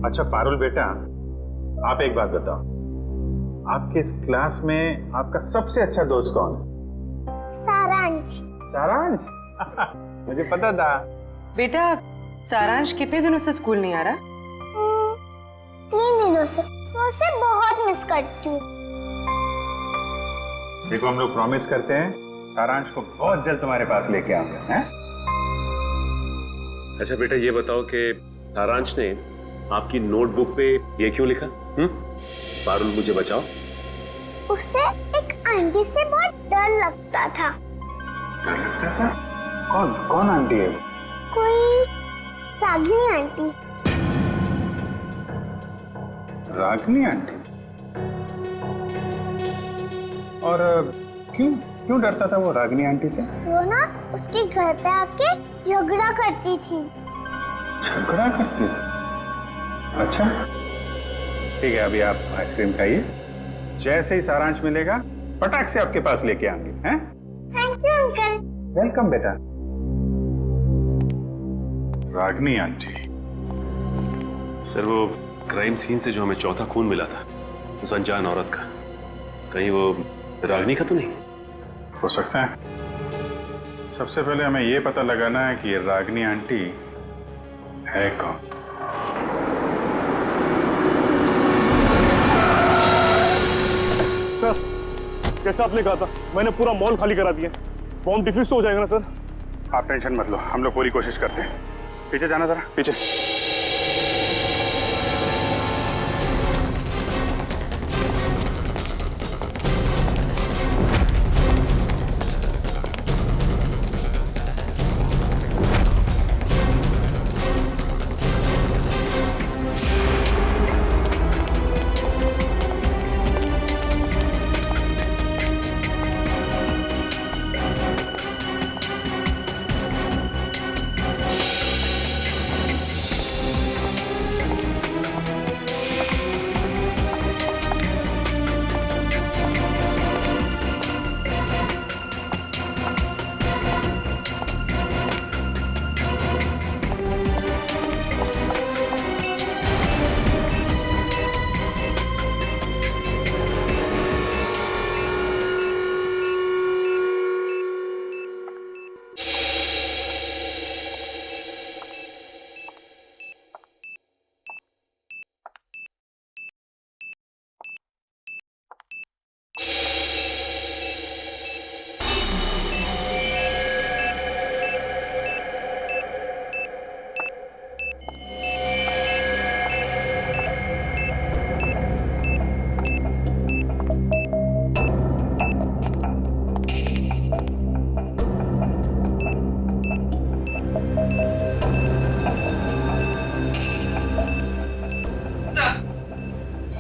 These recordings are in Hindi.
अच्छा पारुल बेटा, आप एक बात बताओ, आपके इस क्लास में आपका सबसे अच्छा दोस्त कौन है? सारांश। सारांश? मुझे पता था। बेटा सारांश कितने दिनों से स्कूल नहीं आ रहा? 3 दिनों से। मैं उसे बहुत मिस करती हूँ। देखो हम लोग प्रॉमिस करते हैं सारांश को बहुत जल्द तुम्हारे पास लेके आएंगे, हैं? अच्छा बेटा ये बताओ कि सारांश ने आपकी नोटबुक पे ये क्यों लिखा? पारुल मुझे बचाओ। उसे एक आंटी से बहुत डर लगता था। डर लगता था? कौन कौन आंटी है वो? कोई रागिनी आंटी। रागिनी आंटी? और क्यों क्यों डरता था वो रागिनी आंटी से? वो ना उसके घर पे आके झगड़ा करती थी। झगड़ा करती थी? अच्छा ठीक है, अभी आप आइसक्रीम खाइए, जैसे ही सारांश मिलेगा फटाक से आपके पास लेके आएंगे, हैं? Thank you uncle. वेलकम बेटा। रागिनी आंटी। सर वो क्राइम सीन से जो हमें चौथा खून मिला था उस अनजान औरत का, कहीं वो रागिनी का तो नहीं? हो सकता है। सबसे पहले हमें यह पता लगाना है कि ये रागिनी आंटी है कौन। सर जैसा आपने कहा था मैंने पूरा मॉल खाली करा दिया, बॉम्ब डिफ्यूज तो हो जाएगा ना सर? आप टेंशन मत लो, हम लोग पूरी कोशिश करते हैं। पीछे जाना जरा, पीछे।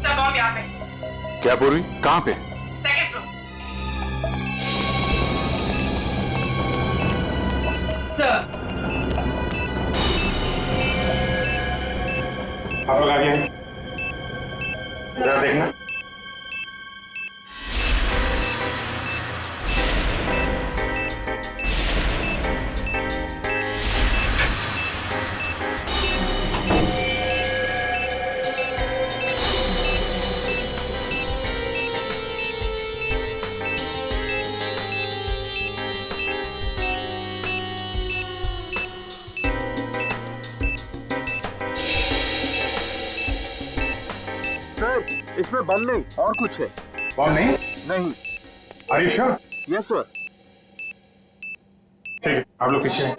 सर बॉम्ब यहाँ पे। क्या पूर्वी, कहाँ पे? Second floor. सर आप लोग आगे हैं, जरा देखना। इसमें बम नहीं और कुछ है। बॉम्ब नहीं? नहीं। Are you sure? Yes sir. ठीक है, आप लोग पीछे हैं।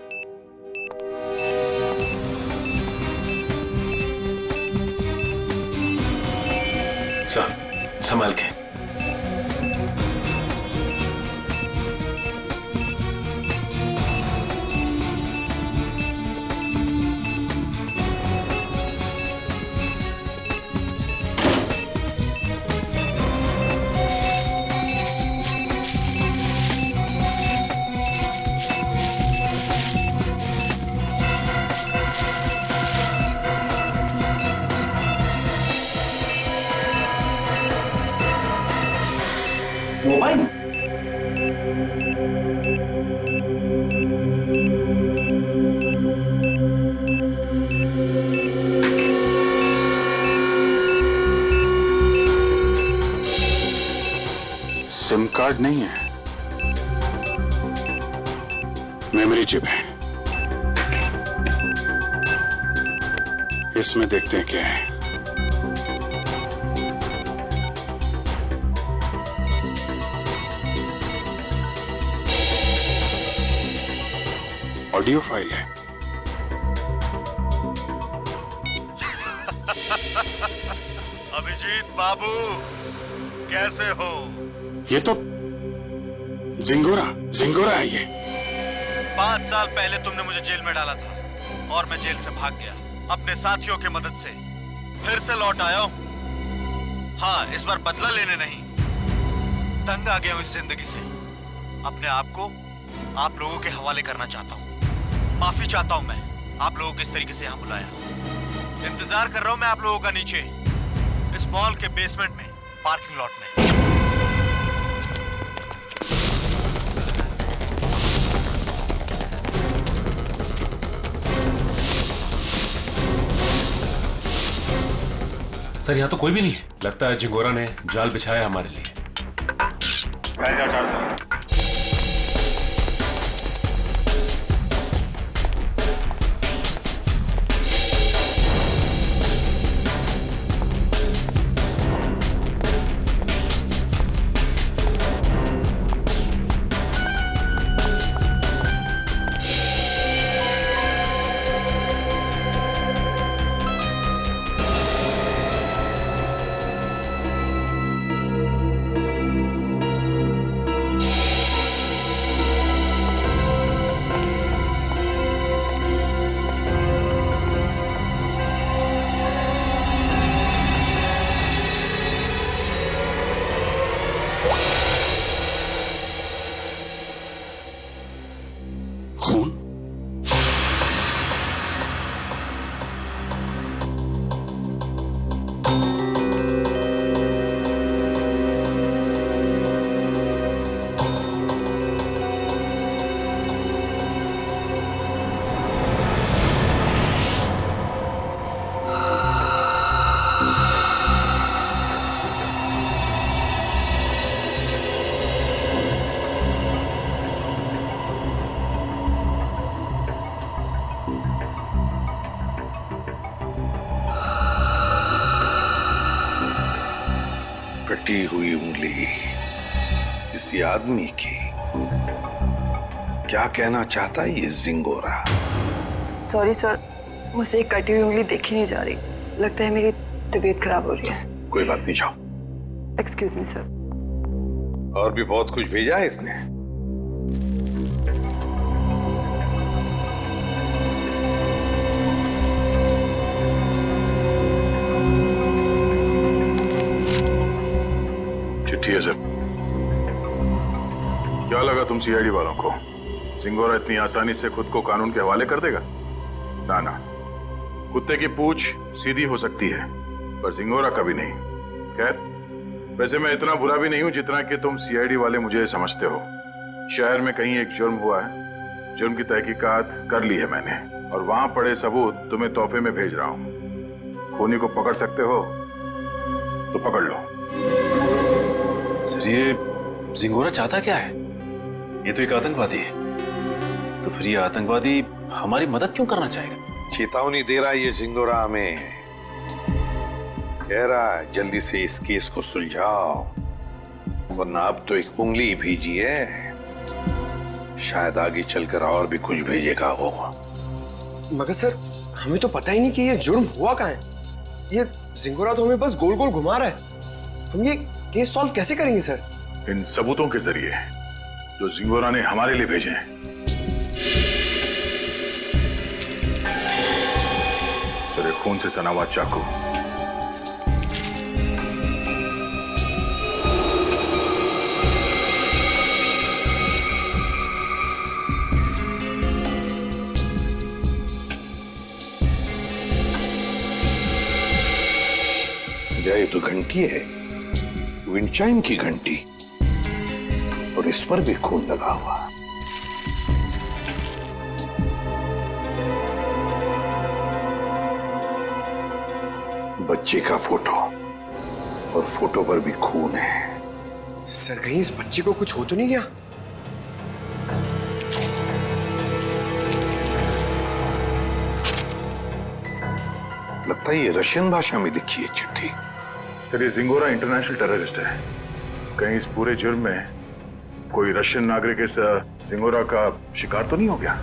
सर संभाल के। सिम कार्ड नहीं है, मेमोरी चिप है। इसमें देखते हैं क्या है। ऑडियो फाइल है। अभिजीत बाबू, कैसे हो? ये तो जिंगोरा है ये। 5 साल पहले तुमने मुझे जेल में डाला था और मैं जेल से भाग गया। अपने साथियों की मदद से फिर से लौट आया हूं। हाँ, इस बार बदला लेने नहीं, तंग आ गया हूं इस जिंदगी से। अपने आप को आप लोगों के हवाले करना चाहता हूं। माफी चाहता हूं मैं आप लोगों को इस तरीके से यहां बुलाया। इंतजार कर रहा हूं मैं आप लोगों का नीचे इस मॉल के बेसमेंट में, पार्किंग लॉट में। सर यहाँ तो कोई भी नहीं है। लगता है जिंगोरा ने जाल बिछाया हमारे लिए। खून? कटी हुई उंगली किसी आदमी की। क्या कहना चाहता है ये जिंगोरा? सॉरी सर, मुझे एक कटी हुई उंगली देखी नहीं जा रही। लगता है मेरी तबीयत खराब हो रही है। कोई बात नहीं, जाओ। Excuse me sir. और भी बहुत कुछ भेजा है इसने। चिट्ठी है सर। क्या लगा तुम सीआईडी वालों को जिंगोरा इतनी आसानी से खुद को कानून के हवाले कर देगा? ना ना, कुत्ते की पूंछ सीधी हो सकती है पर जिंगोरा कभी नहीं। खैर, वैसे मैं इतना बुरा भी नहीं हूं जितना कि तुम सीआईडी वाले मुझे समझते हो। शहर में कहीं एक जुर्म हुआ है, जुर्म की तहकीकात कर ली है मैंने और वहां पड़े सबूत तुम्हें तोहफे में भेज रहा हूं। खूनी को पकड़ सकते हो तो पकड़ लो। सर, ये जिंगोरा चाहता क्या है? ये तो एक आतंकवादी है। तो फिर ये आतंकवादी हमारी मदद क्यों करना चाहेगा? चेतावनी दे रहा है ये जिंगोरा हमें। कह रहा है जल्दी से इस केस को सुलझाओ, वरना अब तो एक उंगली ही भेजी है, शायद आगे चलकर और भी कुछ भेजेगा वो। मगर सर, हमें तो पता ही नहीं कि ये जुर्म हुआ कहाँ है। ये जिंगोरा तो हमें बस गोल गोल घुमा रहा है। हम ये केस सॉल्व कैसे करेंगे सर? इन सबूतों के जरिए जो जिंगोरा ने हमारे लिए भेजे हैं। सर, एक खून से सना हुआ चाकू। ये तो घंटी है, विंडचाइम की घंटी, और इस पर भी खून लगा हुआ। बच्चे का फोटो, और फोटो पर भी खून है। सर कहीं इस बच्चे को कुछ हो तो नहीं गया? लगता है ये रशियन भाषा में लिखी है चिट्ठी। सर ये जिंगोरा इंटरनेशनल टेररिस्ट है। कहीं इस पूरे जुर्म में कोई रशियन नागरिक इस जिंगोरा का शिकार तो नहीं हो गया?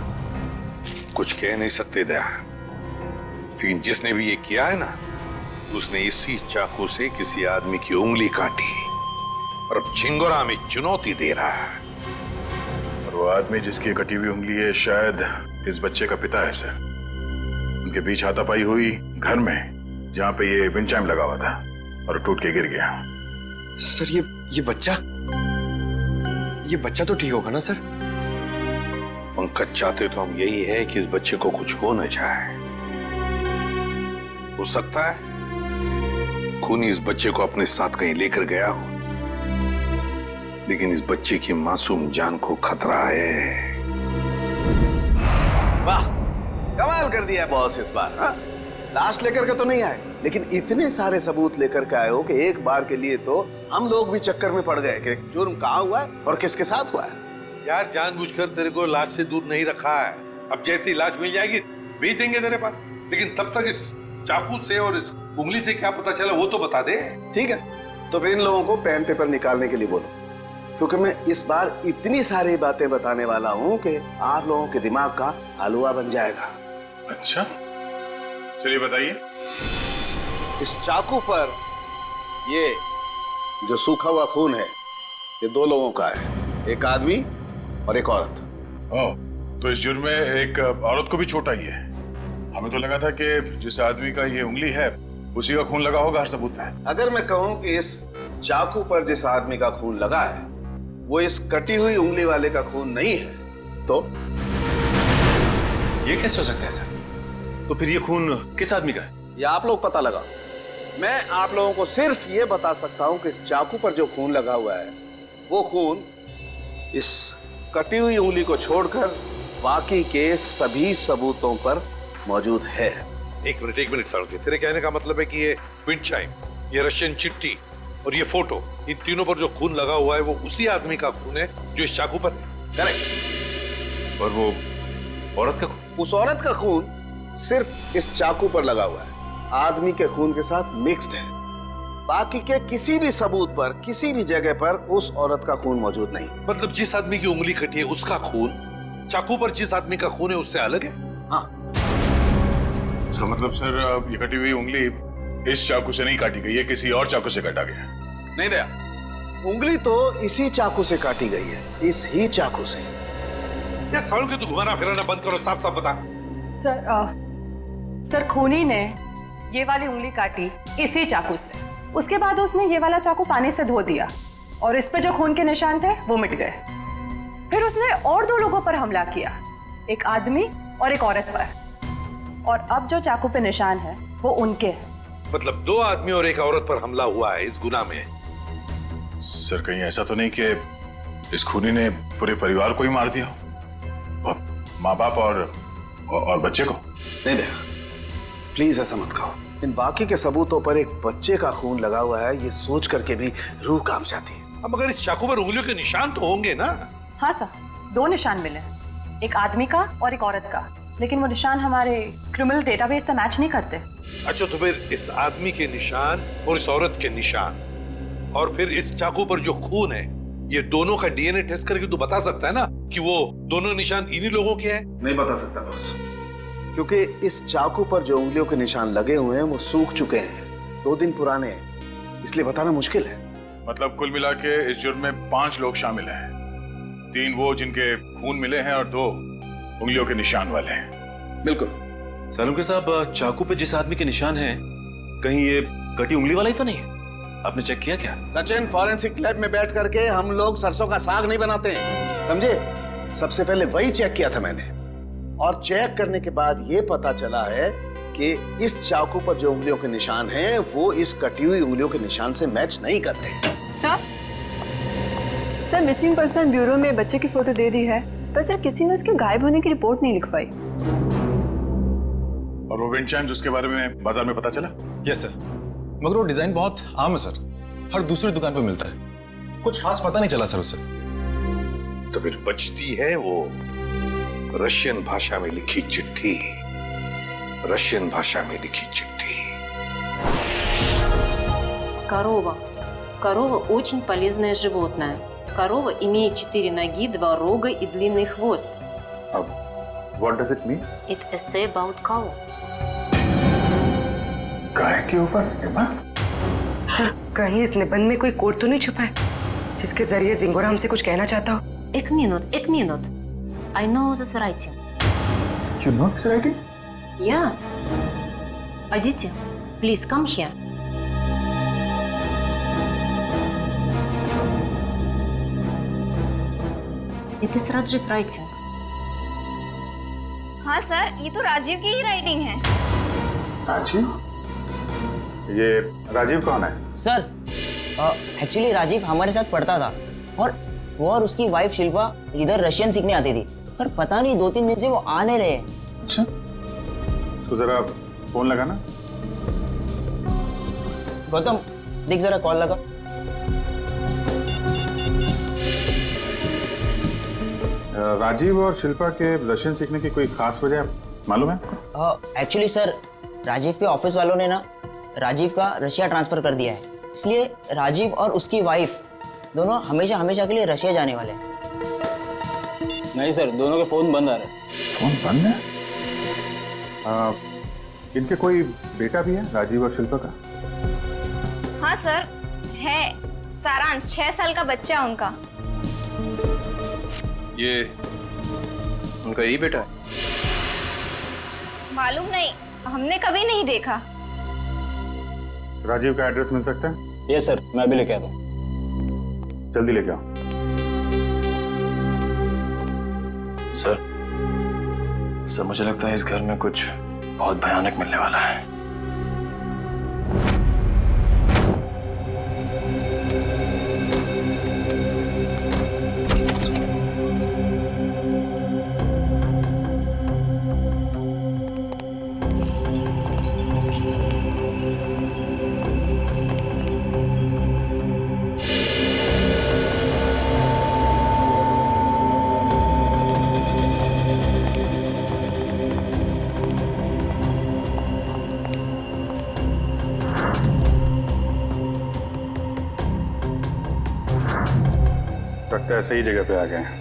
कुछ कह नहीं सकते दया, लेकिन जिसने भी ये किया है ना, उसने इसी चाकू से किसी आदमी की उंगली काटी और अब झिंगोरा में चुनौती दे रहा है। और वो आदमी जिसकी कटी हुई उंगली है शायद इस बच्चे का पिता है सर। उनके बीच हाथापाई हुई घर में जहां पे ये विंड चाइम लगा हुआ था और टूट के गिर गया। सर ये बच्चा तो ठीक होगा ना सर? पंकज, चाहते तो हम यही है कि इस बच्चे को कुछ हो न जाए। हो सकता है खूनी इस बच्चे को अपने साथ कहीं लेकर गया हो, लेकिन इस बच्चे की मासूम जान को खतरा है। वाह, कमाल कर दिया बॉस इस बार। हाँ? लाश लेकर के तो नहीं आए, लेकिन इतने सारे सबूत लेकर के आए हो कि एक बार के लिए तो हम लोग भी चक्कर में पड़ गए कि जुर्म कहाँ हुआ है और किसके साथ हुआ है। यार जानबूझकर तेरे को लाश से दूर नहीं रखा है। अब जैसी लाश मिल जाएगी भेज देंगे तेरे पास, लेकिन तब तक इस चाकू से और इस उंगली से क्या पता चला वो तो बता दे। ठीक है, तो फिर इन लोगों को पेन पेपर निकालने के लिए बोलो, क्योंकि मैं इस बार इतनी सारी बातें बताने वाला हूँ कि आप लोगों के दिमाग का हलवा बन जाएगा। अच्छा चलिए बताइए। इस चाकू पर ये जो सूखा हुआ खून है, ये दो लोगों का है, एक आदमी और एक औरत। ओह, तो इस जुर्म में एक औरत को भी छोटा ही है। हमें तो लगा था कि जिस आदमी का ये उंगली है उसी का खून लगा होगा हर सबूत पे। अगर मैं कहूं कि इस चाकू पर जिस आदमी का खून लगा है वो इस कटी हुई उंगली वाले का खून नहीं है, तो ये कैसे हो सकता है सर? तो फिर ये खून किस आदमी का है? ये आप लोग पता लगाओ। मैं आप लोगों को सिर्फ ये बता सकता हूं कि इस चाकू पर जो खून लगा हुआ है वो खून इस कटी हुई उंगली को छोड़कर बाकी के सभी सबूतों पर मौजूद है। एक मिनट सड़के, तेरे कहने का मतलब है कि ये विंड चाइम, ये रशियन चिट्ठी और ये फोटो, इन तीनों पर जो खून लगा हुआ है वो उसी आदमी का खून है जो इस चाकू पर है। करेक्ट। और वो औरत का खून? उस औरत का खून सिर्फ इस चाकू पर लगा हुआ है, आदमी के खून के साथ मिक्स्ड है। बाकी के किसी भी सबूत पर किसी भी जगह पर उस औरत का खून मौजूद नहीं। मतलब जिस आदमी की उंगली कटी है उसका खून चाकू पर जिस आदमी का खून है उससे अलग है। हाँ, इसका मतलब सर ये कटी हुई उंगली इस चाकू से नहीं काटी गई है, किसी और चाकू से काटा गया। नहीं दया, उंगली तो इसी चाकू से काटी गई है, इस ही चाकू से। यार सालों के तू घुमाना फिराना बंद करो, साफ साफ बता। सर खूनी ने ये वाली उंगली काटी इसी चाकू से। उसके बाद उसने ये वाला चाकू पानी से धो दिया और इस पे जो खून के निशान थे वो मिट गए। फिर उसने और दो लोगों पर हमला किया, एक आदमी और एक औरत पर, और अब जो चाकू पे निशान है वो उनके हैं। मतलब दो आदमी और एक औरत पर हमला हुआ है इस गुनाह में। सर कहीं ऐसा तो नहीं कि इस खूनी ने पूरे परिवार को ही मार दिया हो, माँ बाप और बच्चे को? नहीं दया, प्लीज ऐसा मत कहो। इन बाकी के सबूतों पर एक बच्चे का खून लगा हुआ है, ये सोच करके भी रूह कांप जाती है। अब मगर इस चाकू पर उंगलियों के निशान तो होंगे ना? हाँ सर, दो निशान मिले, एक आदमी का और एक औरत का, लेकिन वो निशान हमारे क्रिमिनल डेटाबेस से मैच नहीं करते। अच्छा, तो फिर इस आदमी के निशान और इस औरत के निशान और फिर इस चाकू पर जो खून है, ये दोनों का डीएनए टेस्ट करके तो बता सकता है ना कि वो दोनों निशान इन्हीं लोगों के हैं? नहीं बता सकता बॉस, क्योंकि इस चाकू पर जो उंगलियों के निशान लगे हुए हैं वो सूख चुके हैं, 2 दिन पुराने हैं, इसलिए बताना मुश्किल है। मतलब कुल मिला के इस जुर्म में 5 लोग शामिल हैं, 3 वो जिनके खून मिले हैं और 2 उंगलियों के निशान वाले हैं। बिल्कुल। सालुंके साहब, चाकू पे जिस आदमी के निशान हैं, कहीं ये कटी उंगली वाला ही तो नहीं है? आपने चेक किया क्या? सचिन, फॉरेंसिक लैब में बैठ करके हम लोग सरसों का साग नहीं बनाते हैं, समझे? सबसे पहले वही चेक किया था मैंने, और चेक करने के बाद ये पता चला है कि इस चाकू पर जो उंगलियों के निशान हैं वो इस कटी हुई उंगलियों के निशान से मैच नहीं करते हैं। सर मिसिंग पर्सन ब्यूरो में बच्चे की फोटो दे दी है, पर सर किसी ने उसके गायब होने की रिपोर्ट नहीं लिखवाई। और वो विंड चाइम्स उसके बारे में बाजार में पता चला? यस सर, मगर वो डिजाइन बहुत आम है सर, हर दूसरी दुकान पर मिलता है। कुछ खास पता नहीं चला सर उससे। तो फिर बचती है वो रशियन भाषा में लिखी चिट्ठी, रशियन भाषा में लिखी चिट्ठी। Корова. Корова очень полезное животное. Корова имеет 4 ноги, 2 рога и длинный хвост. What does it mean? It essay about cow. गाय के ऊपर सर कहीं इस निबंध में कोई कोड तो नहीं छुपा है जिसके जरिए जिंगोरा हमसे कुछ कहना चाहता हो? एक minute. I know this writing. You know this writing? Yeah. Aditi, please come here. It is Rajiv writing. हाँ सर, ये तो राजीव की ही राइटिंग है। राजीव? ये राजीव कौन है? सर एक्चुअली राजीव हमारे साथ पढ़ता था और वो और उसकी वाइफ शिल्पा इधर रशियन सीखने आती थी, पर पता नहीं 2-3 दिन से वो आ नहीं रहे। अच्छा, तो जरा फोन लगाना। गौतम देख जरा कॉल लगा। राजीव और शिल्पा के रशियन सीखने की कोई खास वजह मालूम है आपको? एक्चुअली सर राजीव के ऑफिस वालों ने ना राजीव का रशिया ट्रांसफर कर दिया है, इसलिए राजीव और उसकी वाइफ दोनों हमेशा हमेशा के लिए रशिया जाने वाले हैं। नहीं सर, दोनों के फोन बंद आ रहे हैं। फोन बंद है? इनके कोई बेटा भी है, राजीव और शिल्पा का? हाँ सर है, सारांश 6 साल का बच्चा है उनका। ये उनका यही बेटा है? मालूम नहीं, हमने कभी नहीं देखा। राजीव का एड्रेस मिल सकता है? ये सर, मैं अभी लेके आता हूँ। जल्दी लेके आओ। सर मुझे लगता है इस घर में कुछ बहुत भयानक मिलने वाला है। लगता है सही जगह पे आ गए हैं।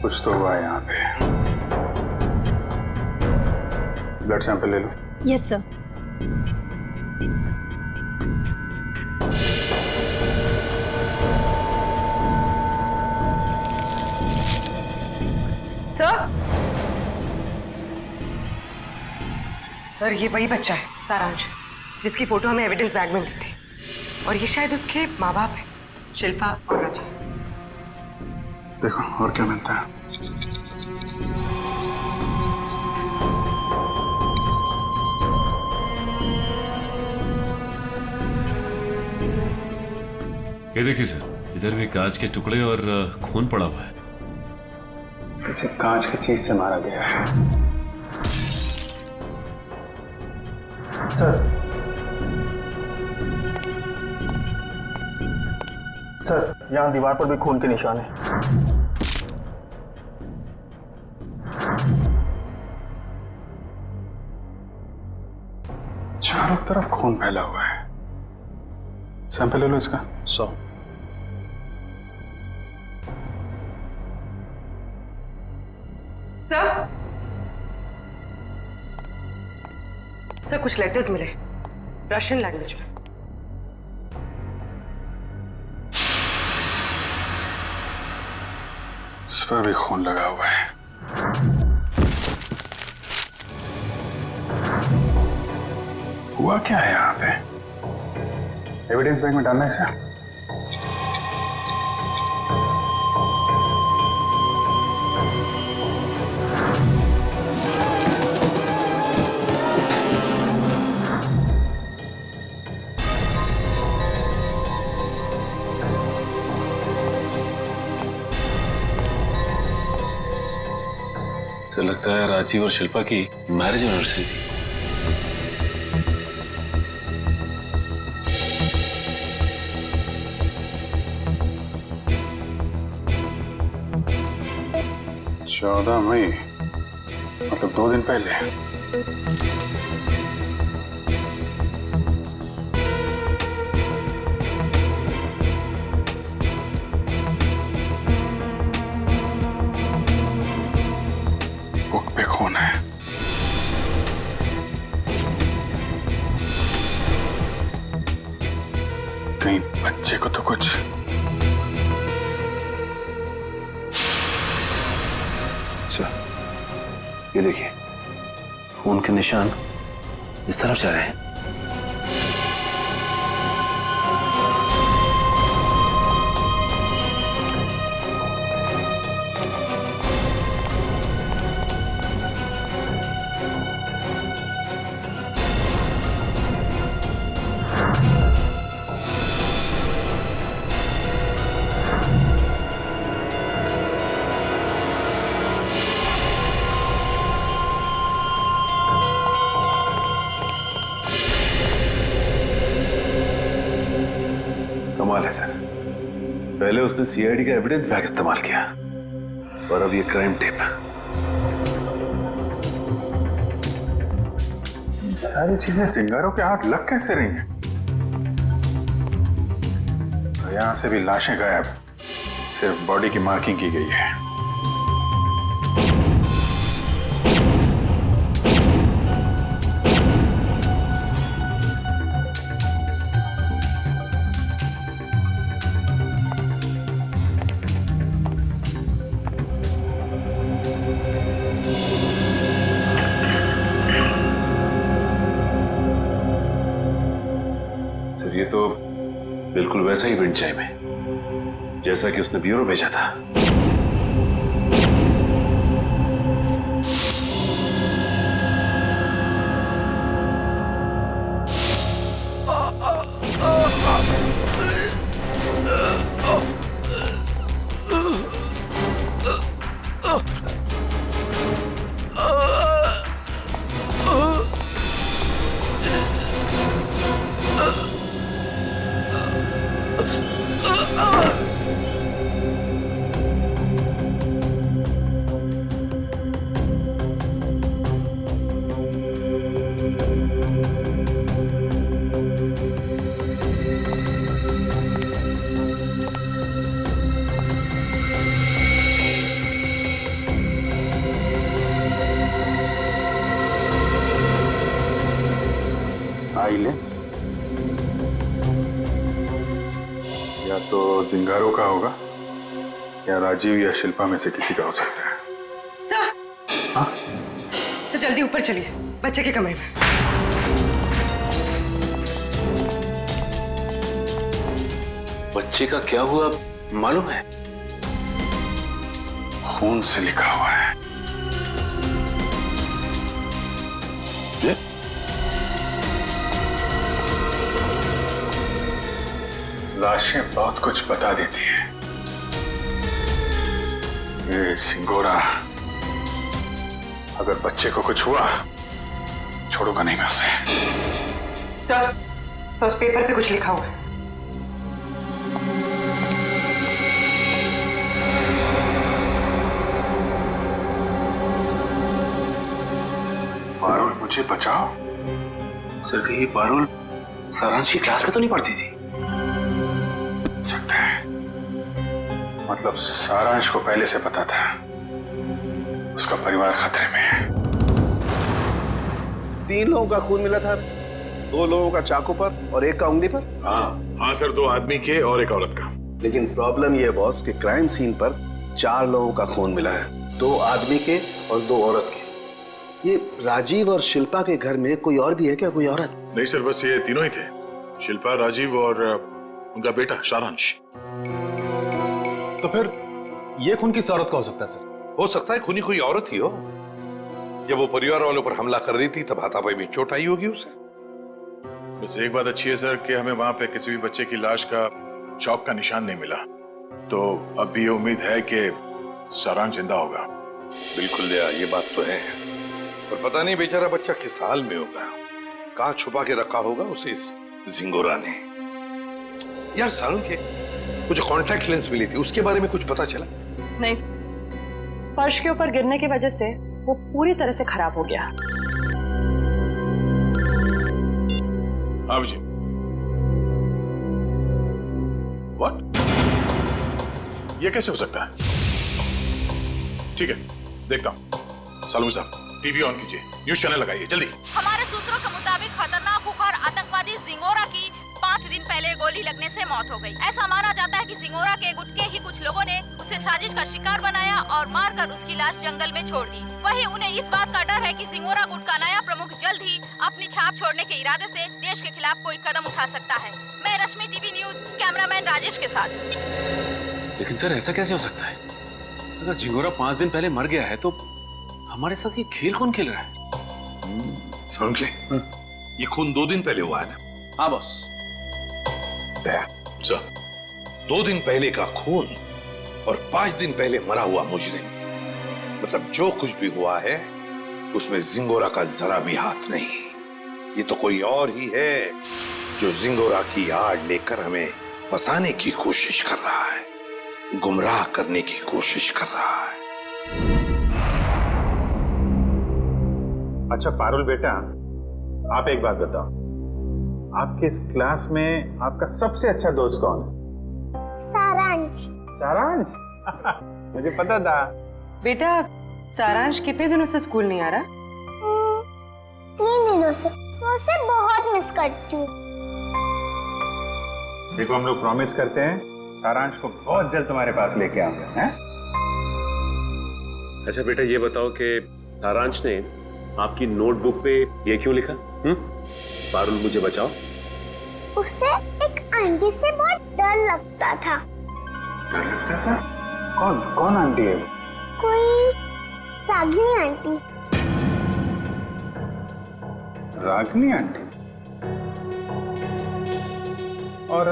कुछ तो हुआ है यहाँ पे। ब्लड सैंपल ले लो। Yes sir. सर ये वही बच्चा है सारांश, जिसकी फोटो हमें एविडेंस बैग में मिली थी, और ये शायद उसके माँ बाप है, शिल्पा और राजीव। देखो और क्या मिलता है। ये देखिए सर, इधर भी कांच के टुकड़े और खून पड़ा हुआ है। किसी कांच की चीज से मारा गया है। सर यहाँ दीवार पर भी खून के निशान है। चारों तरफ खून फैला हुआ है। सैंपल ले लो इसका। 100। सर कुछ लेटर्स मिले रशियन लैंग्वेज में। इस पर भी खून लगा हुआ है। हुआ क्या है यहाँ पे? एविडेंस बैग में डालना है इसे। सर लगता है राजीव और शिल्पा की मैरिज एनिवर्सरी थी। 14 मई मतलब 2 दिन पहले। बुक पे खून है। कहीं बच्चे को तो कुछ। सर, ये देखिए, खून के निशान इस तरफ जा रहे हैं। कमाल है सर, पहले उसने सीआईडी का एविडेंस बैग इस्तेमाल किया और अब ये क्राइम टेप। सारी चीजें चिंगारों के हाथ लग कैसे रही हैं? तो यहां से भी लाशें गायब, सिर्फ बॉडी की मार्किंग की गई है। सर, ये तो बिल्कुल वैसा ही विंड चाइम है जैसा कि उसने ब्यूरो भेजा था। आईलेंस या तो जिंगारो का होगा या राजीव या शिल्पा में से किसी का हो सकता है। सर, हाँ? तो जल्दी ऊपर चलिए, बच्चे के कमरे में। बच्चे का क्या हुआ मालूम है? खून से लिखा हुआ है। ये? लाशें बहुत कुछ बता देती हैं। ये सिंगोरा अगर बच्चे को कुछ हुआ छोड़ूंगा नहीं मैं उसे। सर, उस पेपर पे कुछ लिखा हुआ है। पारुल मुझे बचाओ। सर, कहीं पारुल सारांश की क्लास में तो नहीं पढ़ती थी? सकता है, मतलब सारांश को पहले से पता था उसका परिवार खतरे में है। 3 लोगों का खून मिला था, 2 लोगों का चाकू पर और 1 का उंगली पर। हाँ सर, 2 आदमी के और 1 औरत का। लेकिन प्रॉब्लम यह है बॉस कि क्राइम सीन पर 4 लोगों का खून मिला है, 2 आदमी के और 2 औरत के। ये राजीव और शिल्पा के घर में कोई और भी है क्या, कोई औरत? नहीं सर, बस ये तीनों ही थे, शिल्पा, राजीव और उनका बेटा सारांश। तो फिर ये खून किस औरत का हो सकता है सर? हो सकता है खूनी कोई औरत ही हो। जब वो परिवार वालों पर हमला कर रही थी तब हाथापाई में चोट आई होगी उसे। बस एक बात अच्छी है सर कि हमें वहां पे किसी भी बच्चे की लाश का चौक का निशान नहीं मिला, तो अब भी ये उम्मीद है कि सारांश जिंदा होगा। बिल्कुल दया, ये बात तो है, पर पता नहीं बेचारा बच्चा किस हाल में होगा, कहाँ छुपा के रखा होगा उसे इस जिंगोरा ने। यार सारुण के मुझे कॉन्टैक्ट लेंस मिली थी, उसके बारे में कुछ पता चला? नहीं, फर्श के ऊपर गिरने की वजह से वो पूरी तरह से खराब हो गया। हाँ विजय। व्हाट? ये कैसे हो सकता है? ठीक है, देखता हूं। सालू साहब, टीवी ऑन कीजिए, न्यूज चैनल लगाइए जल्दी। हमारे सूत्रों के मुताबिक खतरनाक खुखार आतंकवादी जिंगोरा की 5 दिन पहले गोली लगने से मौत हो गई। ऐसा माना जाता है कि जिंगोरा के गुट के ही कुछ लोगों ने उसे साजिश का शिकार बनाया और मारकर उसकी लाश जंगल में छोड़ दी। वहीं उन्हें इस बात का डर है कि जिंगोरा गुट का नया प्रमुख जल्द ही अपनी छाप छोड़ने के इरादे से देश के खिलाफ कोई कदम उठा सकता है। मैं रश्मि, टीवी न्यूज, कैमरामैन राजेश के साथ। लेकिन सर ऐसा कैसे हो सकता है? अगर जिंगोरा 5 दिन पहले मर गया है तो हमारे साथ ये खेल कौन खेल रहा है? सुन के ये खून 2 दिन पहले हुआ है ना? हाँ बॉस। दया सर, 2 दिन पहले का खून और 5 दिन पहले मरा हुआ मुजरिम, मतलब जो कुछ भी हुआ है उसमें जिंगोरा का जरा भी हाथ नहीं। ये तो कोई और ही है जो जिंगोरा की आड़ लेकर हमें फंसाने की कोशिश कर रहा है, गुमराह करने की कोशिश कर रहा है। अच्छा पारुल बेटा, आप एक बात बताओ, आपके इस क्लास में आपका सबसे अच्छा दोस्त कौन है? सारांश। सारांश? मुझे पता था। बेटा, सारांश कितने दिनों से स्कूल नहीं आ रहा? 3 दिनों से। मैं उसे बहुत मिस करती हूँ। देखो, हम लोग प्रॉमिस करते हैं सारांश को बहुत जल्द तुम्हारे पास लेके आऊंगा। हैं? अच्छा बेटा, ये बताओ कि सारांश ने आपकी नोटबुक पे ये क्यों लिखा? पारुल मुझे बचाओ। उसे एक आंटी से बहुत डर लगता था। डर लगता था? कौन आंटी है? कोई रागिनी आंटी। रागिनी आंटी? और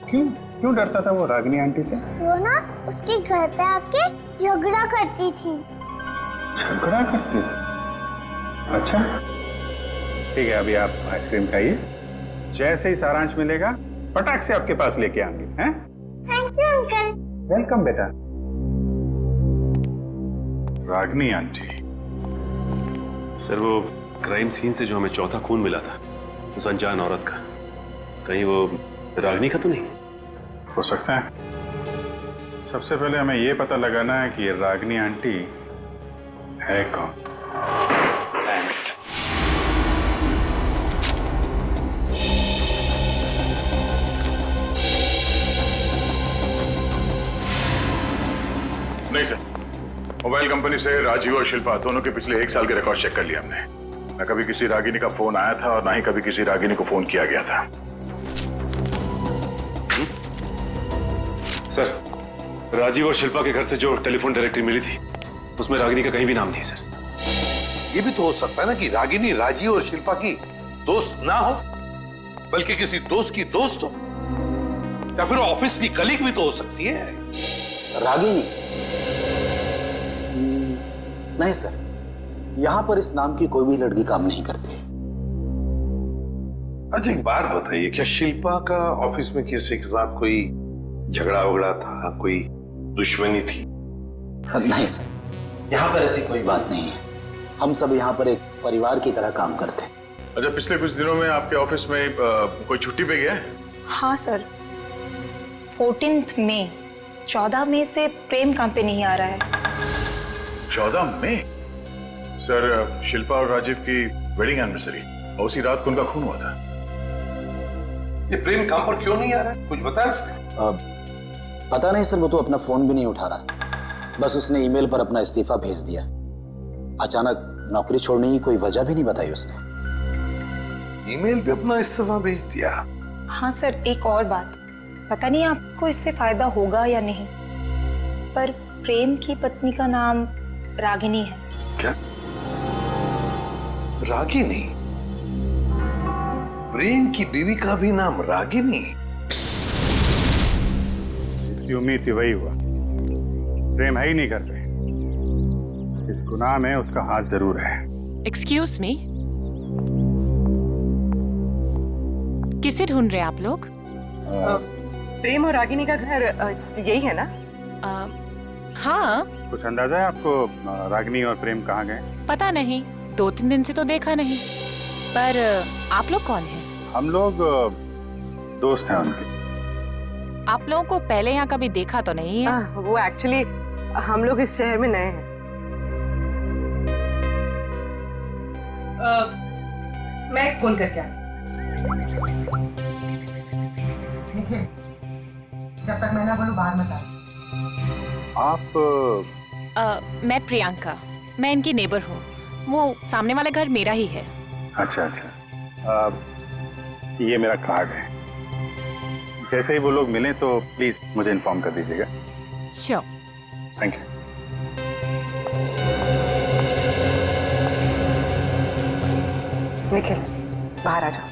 क्यों डरता था वो रागिनी आंटी से? वो ना उसके घर पे आके झगड़ा करती थी। झगड़ा करती थी? अच्छा ठीक है, अभी आप आइसक्रीम खाइए, जैसे ही सारांश मिलेगा पटाख से आपके पास लेके आएंगे। हैं? Thank you uncle. वेलकम बेटा। रागिनी आंटी। सर, वो क्राइम सीन से जो हमें चौथा खून मिला था उस अनजान औरत का, कहीं वो रागिनी का तो नहीं? हो सकता है। सबसे पहले हमें ये पता लगाना है कि ये रागिनी आंटी है कौन। नहीं सर, मोबाइल कंपनी से राजीव और शिल्पा दोनों के पिछले 1 साल के रिकॉर्ड चेक कर लिया हमने। न कभी किसी रागिनी का फोन आया था और ना ही कभी किसी रागिनी को फोन किया गया था। सर, राजीव और शिल्पा के घर से जो टेलीफोन डायरेक्टरी मिली थी उसमें रागिनी का कहीं भी नाम नहीं है सर। ये भी तो हो सकता है ना कि रागिनी राजीव और शिल्पा की दोस्त ना हो, बल्कि किसी दोस्त की दोस्त हो, या फिर ऑफिस की कलीग भी तो हो सकती है। रागिनी? नहीं सर, यहां पर इस नाम की कोई भी लड़की काम नहीं करती। अच्छा एक बात बताइए, क्या शिल्पा का ऑफिस में किसी के साथ कोई झगड़ा वगड़ा था, कोई दुश्मनी थी? नहीं सर, यहाँ पर ऐसी कोई बात नहीं है। हम सब यहाँ पर एक परिवार की तरह काम करते हैं। अच्छा, पिछले कुछ दिनों में आपके ऑफिस में कोई छुट्टी पे गया है? हाँ सर, 14 मई 14 मई से प्रेम काम पे नहीं आ रहा है। 14 मई? सर, शिल्पा और राजीव की वेडिंग एनिवर्सरी और उसी रात को उनका खून हुआ था। ये प्रेम काम पर क्यों नहीं आ रहा है, कुछ बताया उसने? पता नहीं सर, वो तो अपना फोन भी नहीं उठा रहा। बस उसने ईमेल पर अपना इस्तीफा भेज दिया। अचानक नौकरी छोड़ने की कोई वजह भी नहीं बताई उसने। ईमेल पे अपना इस्तीफा भेज दिया? हाँ सर, एक और बात, पता नहीं आपको इससे फायदा होगा या नहीं, पर प्रेम की पत्नी का नाम रागिनी है। क्या? रागिनी? प्रेम की बीवी का भी नाम रागिनी? जिसकी उम्मीद थी वही हुआ। प्रेम है ही नहीं घर पे। इस गुनाह में उसका हाथ जरूर है। एक्सक्यूज मी, किसे ढूंढ रहे हैं आप लोग? प्रेम और रागिनी का घर यही है ना? हाँ, कुछ अंदाजा है आपको रागिनी और प्रेम कहाँ गए? पता नहीं, 2-3 दिन से तो देखा नहीं। पर आप लोग कौन हैं? हम लोग दोस्त हैं उनके। आप लोगों को पहले यहाँ कभी देखा तो नहीं है? वो एक्चुअली हम लोग इस शहर में नए हैं। मैं एक फोन करके आती। निखिल, जब तक मैं ना बोलूं बाहर मत आ। आप मैं प्रियंका, मैं इनकी नेबर हूँ। वो सामने वाला घर मेरा ही है। अच्छा अच्छा, ये मेरा कार्ड है। जैसे ही वो लोग मिलें तो प्लीज मुझे इन्फॉर्म कर दीजिएगा। श्योर। Thank you. निखिल, बाहर आ जाओ।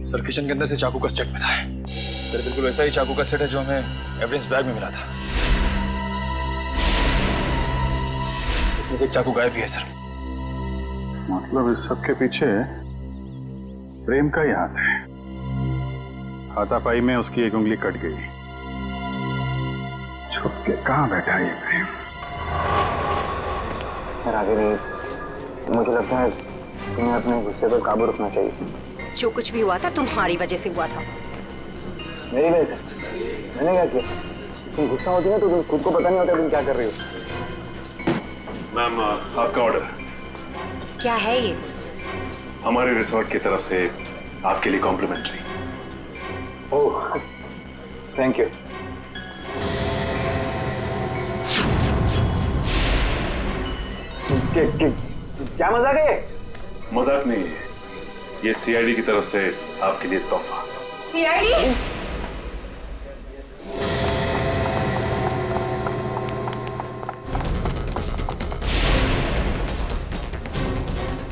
सर किचन के अंदर से चाकू का सेट मिला है। सर बिल्कुल वैसा ही चाकू का सेट है जो हमें एविडेंस बैग में मिला था। इसमें से एक चाकू गायब भी है सर। मतलब इस सब के पीछे प्रेम का ही हाथ है। हाथापाई में उसकी एक उंगली कट गई। छुप के कहाँ बैठा है ये प्रेम? रागिनी, मुझे लगता है तुम्हें अपने गुस्से पर काबू रखना चाहिए। जो कुछ भी हुआ था तुम्हारी वजह से हुआ था। मेरी वजह से? मैंने क्या किया? तुम गुस्सा होती है तो तुम खुद को पता नहीं होता तुम क्या कर रही हो। मैम, आपका ऑर्डर। क्या है ये? हमारे रिसोर्ट की तरफ से आपके लिए कॉम्प्लीमेंट्री। Oh, thank you. क्या मजाक है? मजाक नहीं है, ये सीआईडी की तरफ से आपके लिए तोहफा। सीआईडी?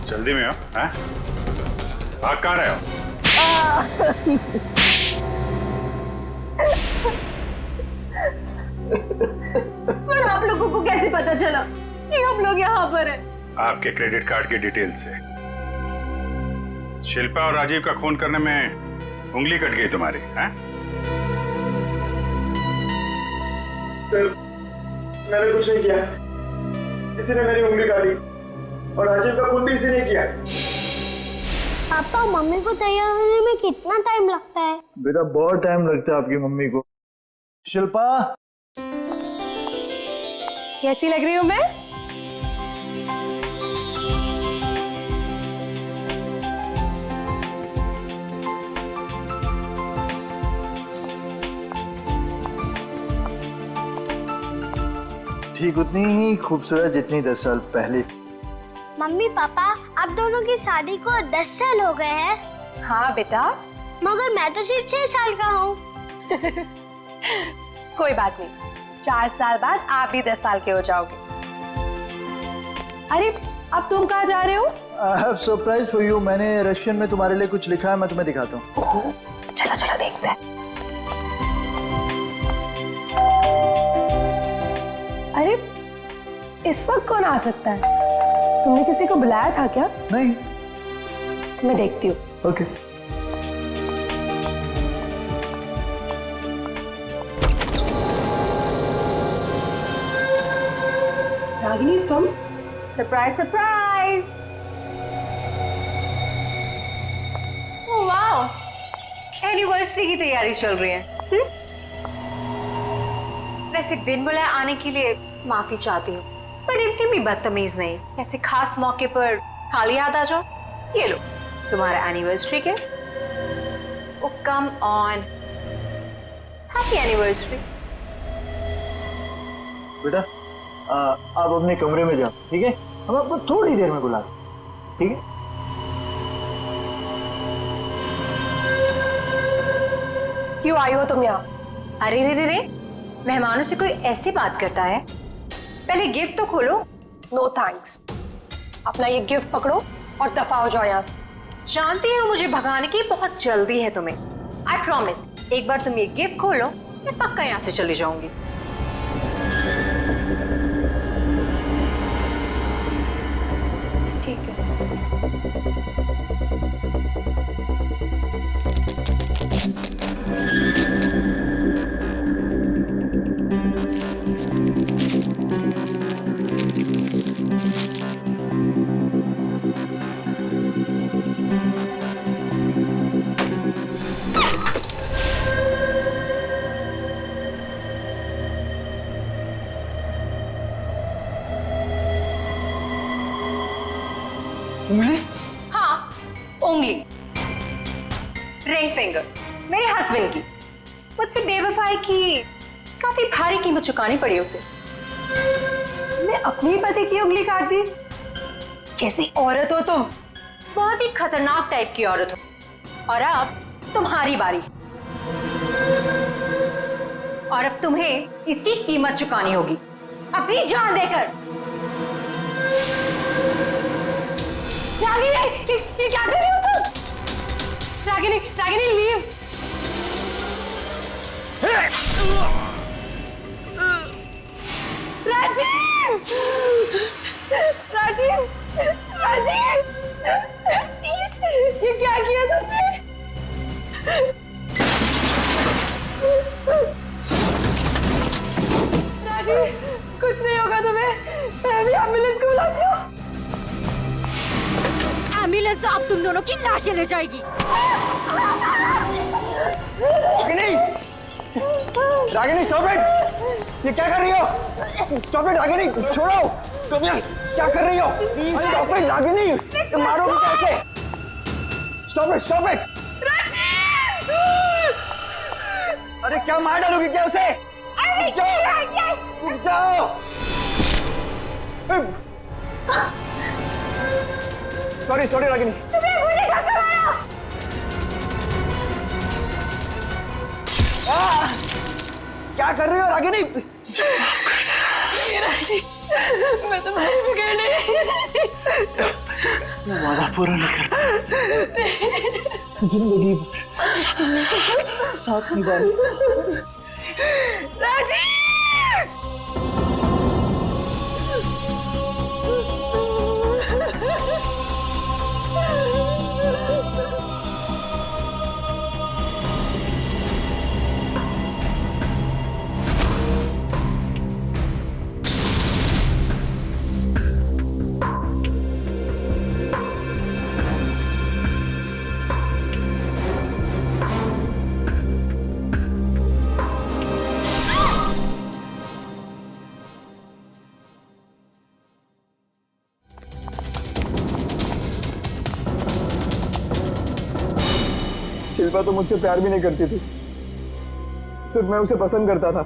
जल्दी में हो? हैं? भाग कहाँ रहे हो? पर आप लोगों को कैसे पता चला कि हम लोग यहाँ पर हैं? आपके क्रेडिट कार्ड की डिटेल्स से। शिल्पा और राजीव का खून करने में उंगली कट गई तुम्हारी, हैं? सर, मैंने कुछ नहीं किया। किसी ने मेरी उंगली काटी और राजीव का खून भी इसी ने किया। पापा, मम्मी को तैयार होने में कितना टाइम लगता है? बेटा बहुत टाइम लगता है आपकी मम्मी को। शिल्पा, कैसी लग रही हूँ मैं? ठीक उतनी ही खूबसूरत जितनी 10 साल पहले। मम्मी पापा, आप दोनों की शादी को 10 साल हो गए हैं। हाँ बेटा। मगर मैं तो सिर्फ 6 साल का हूँ। कोई बात नहीं, 4 साल बाद आप भी 10 साल के हो जाओगे। अरे, अब तुम कहाँ जा रहे हो? I have surprise for you। मैंने रशियन में तुम्हारे लिए कुछ लिखा है, मैं तुम्हें दिखाता हूँ। चलो चलो देखते हैं। अरे, इस वक्त कौन आ सकता है? तुमने किसी को बुलाया था क्या? नहीं। मैं देखती हूँ। ओके। रागिनी, तुम? Surprise surprise! Oh wow, anniversary की तैयारी चल रही है। वैसे बिन बुलाए आने के लिए माफी चाहती हूँ, पर इतनी भी बदतमीज नहीं। ऐसे खास मौके पर खाली हाथ आ जाओ। ये लो तुम्हारा एनिवर्सरी के। ओ कम ऑन, हैप्पी एनिवर्सरी। बेटा आप अपने कमरे में जाओ, ठीक है? हम आपको थोड़ी देर में बुला रहे हैं, ठीक है? क्यों आई हो तुम यहाँ? अरे रे रे रे, मेहमानों से कोई ऐसी बात करता है? पहले गिफ्ट तो खोलो। No thanks. अपना ये गिफ्ट पकड़ो और दफा हो जाओ यहाँ से। जानती हो मुझे भगाने की बहुत जल्दी है तुम्हें। आई प्रॉमिस, एक बार तुम ये गिफ्ट खोलो, मैं पक्का यहाँ से चली जाऊंगी। ठीक है। उंगली? हाँ, उंगली, रिंग फिंगर, मेरे हस्बैंड की। मुझसे बेवफाई की काफी भारी कीमत चुकानी पड़ी उसे। मैं अपने ही पति की उंगली काट दी। कैसी औरत हो तुम? बहुत ही खतरनाक टाइप की औरत हो। और अब तुम्हारी बारी। और अब तुम्हें इसकी कीमत चुकानी होगी, अपनी जान देकर। रागिनी, ये क्या कर रही हो तुम? रागिनी, रागिनी लीव। राजीव, राजीव, राजीव, ये क्या किया तुमने? राजीव, कुछ नहीं होगा तुम्हें। मैं अभी एम्बुलेंस को बुलाती हूँ। एम्बुलेंस अब तुम दोनों की लाशें ले जाएगी। Ragini, Ragini stop it! ये क्या कर रही हो? स्टॉप इट रागिनी, छोड़ो! तुम यार क्या कर रही हो? प्लीज स्टॉप इट रागिनी, तुम मारोगी कैसे? Stop it! अरे क्या मार डालोगी क्या उसे? रुक जाओ! सॉरी रागिनी। क्या कर रही हो रागिनी? राजीव, मैं तुम्हारी बिगड़ने वादा पूरा नहीं कर जिंदगी भर साथ निभाने। राजीव! शिल्पा तो मुझसे प्यार भी नहीं करती थी, सिर्फ मैं उसे पसंद करता था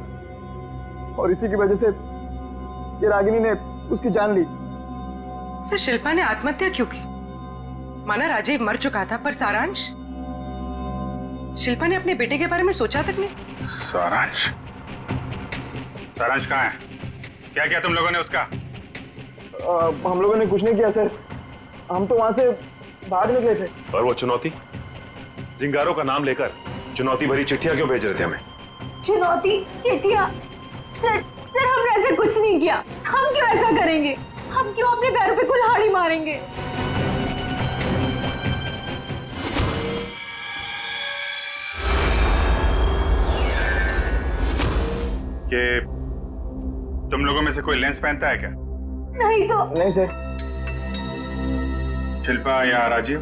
और इसी की वजह से ये रागिनी ने उसकी जान ली। सर, शिल्पा ने आत्महत्या क्यों की? माना राजीव मर चुका था, पर सारांश? शिल्पा ने अपने बेटे के बारे में सोचा तक नहीं। सारांश? सारांश कहाँ है? क्या किया तुम लोगों ने उसका? हम लोगों ने कुछ नहीं किया सर, हम तो वहां से भाग निकले थे। और वो चुनौती? जिंगारों का नाम लेकर चुनौती भरी चिट्ठियां क्यों भेज रहे थे हमें? चुनौती, चिट्ठियां? सर, हमने ऐसा कुछ नहीं किया। हम क्यों ऐसा करेंगे? हम क्यों अपने पैरों पे कुल्हाड़ी मारेंगे? कि तुम लोगों में से कोई लेंस पहनता है क्या? नहीं तो। नहीं सर। शिल्पा या राजीव?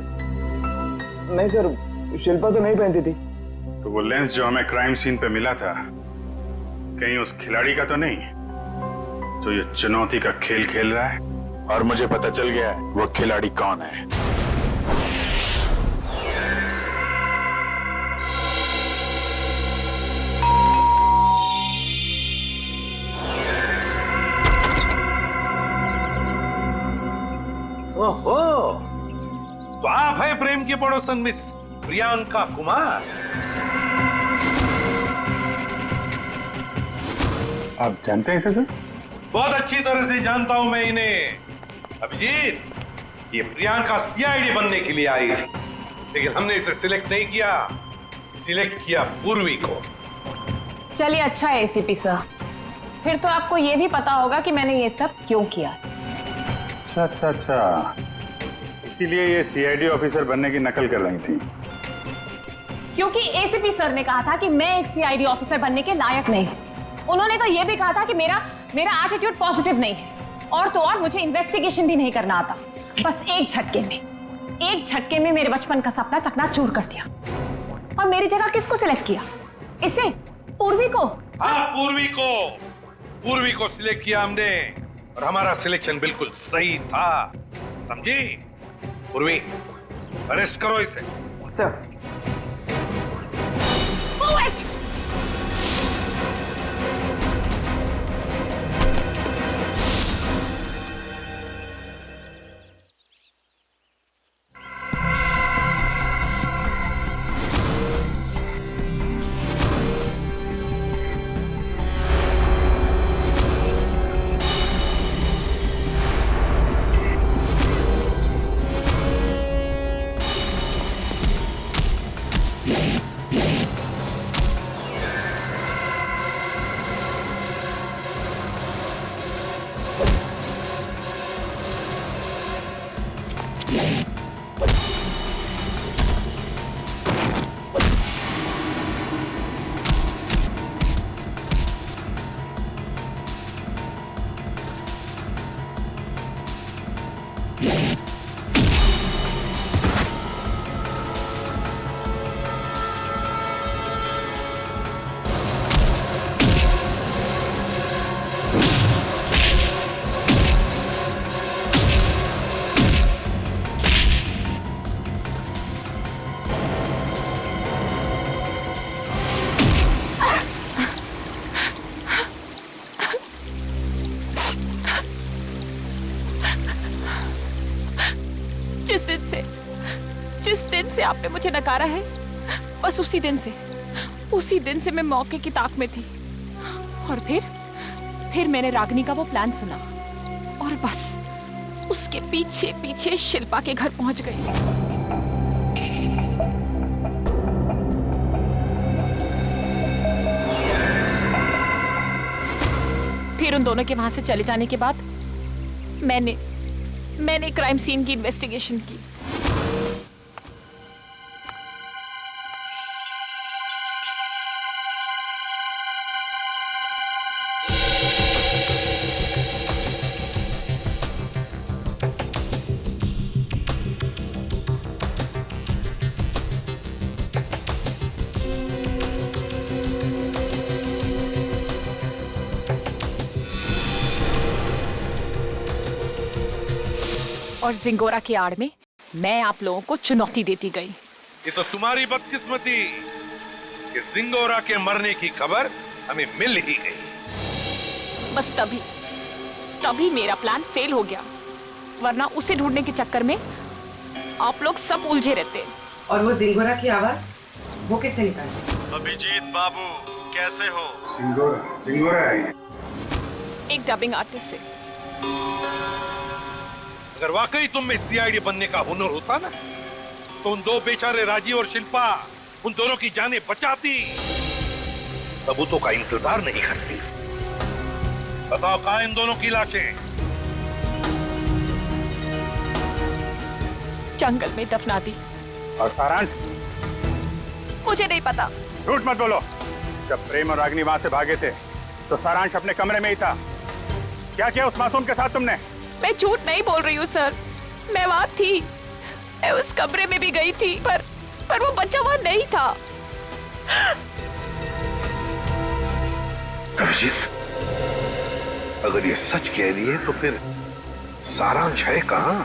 नहीं सर, शिल्पा तो नहीं पहनती थी। तो वो लेंस जो हमें क्राइम सीन पे मिला था, कहीं उस खिलाड़ी का तो नहीं जो ये चुनौती का खेल खेल रहा है? और मुझे पता चल गया है वो खिलाड़ी कौन है। ओहो, तो आप है प्रेम की पड़ोसन मिस प्रियंका कुमार। आप जानते हैं इसे सर? बहुत अच्छी तरह से जानता हूं मैं इन्हें। अभिजीत, ये प्रियंका सीआईडी बनने के लिए आई थी, लेकिन हमने इसे सिलेक्ट नहीं किया, सिलेक्ट किया पूर्वी को। चलिए अच्छा है एसीपी सर, फिर तो आपको ये भी पता होगा कि मैंने ये सब क्यों किया। अच्छा, इसीलिए ये सीआईडी ऑफिसर बनने की नकल कर रही थी। क्योंकि एसीपी सर ने कहा था कि मैं एक सीआईडी ऑफिसर बनने के लायक नहीं हूँ। उन्होंने तो ये भी कहा था कि मेरा एटीट्यूड पॉजिटिव नहीं है, और तो और मुझे इन्वेस्टिगेशन भी नहीं करना आता। बस एक झटके में मेरे बचपन का सपना चकनाचूर कर दिया। और मेरी जगह किसको सिलेक्ट किया? इसे? पूर्वी को? हाँ, पूर्वी को सिलेक्ट किया हमने, और हमारा सिलेक्शन बिल्कुल सही था, समझी? पूर्वी, अरेस्ट करो इसे। सर। जिस दिन से आपने मुझे नकारा है, बस उसी दिन से मैं मौके की ताक में थी। और फिर मैंने रागिनी का वो प्लान सुना और बस उसके पीछे पीछे शिल्पा के घर पहुंच गई। फिर उन दोनों के वहां से चले जाने के बाद मैंने क्राइम सीन की इन्वेस्टिगेशन की। और जिंगोरा की आड़ में मैं आप लोगों को चुनौती देती गई। ये तो तुम्हारी बदकिस्मती कि जिंगोरा के मरने की खबर हमें मिल ही गई। बस तभी मेरा प्लान फेल हो गया, वरना उसे ढूंढने के चक्कर में आप लोग सब उलझे रहते। और वो जिंगोरा की आवाज वो कैसे निकाली? अभिजीत बाबू कैसे हो? जिंगोरा है। एक डबिंग आर्टिस्ट से। अगर वाकई तुम में सीआईडी बनने का हुनर होता ना, तो उन दो बेचारे राजीव और शिल्पा, उन दोनों की जानें बचाती, सबूतों का इंतजार नहीं करती। बताओ कहां इन दोनों की लाशें? जंगल में दफना दी। और सारांश? मुझे नहीं पता। झूठ मत बोलो। जब प्रेम और रागिनी वहां से भागे थे तो सारांश अपने कमरे में ही था। क्या किया उस मासूम के साथ तुमने? मैं झूठ नहीं बोल रही हूँ सर, मैं वहां थी, मैं उस कमरे में भी गई थी, पर वो बच्चा वहां नहीं था। अभिजीत, अगर ये सच कह रही है तो फिर सारांश है कहां?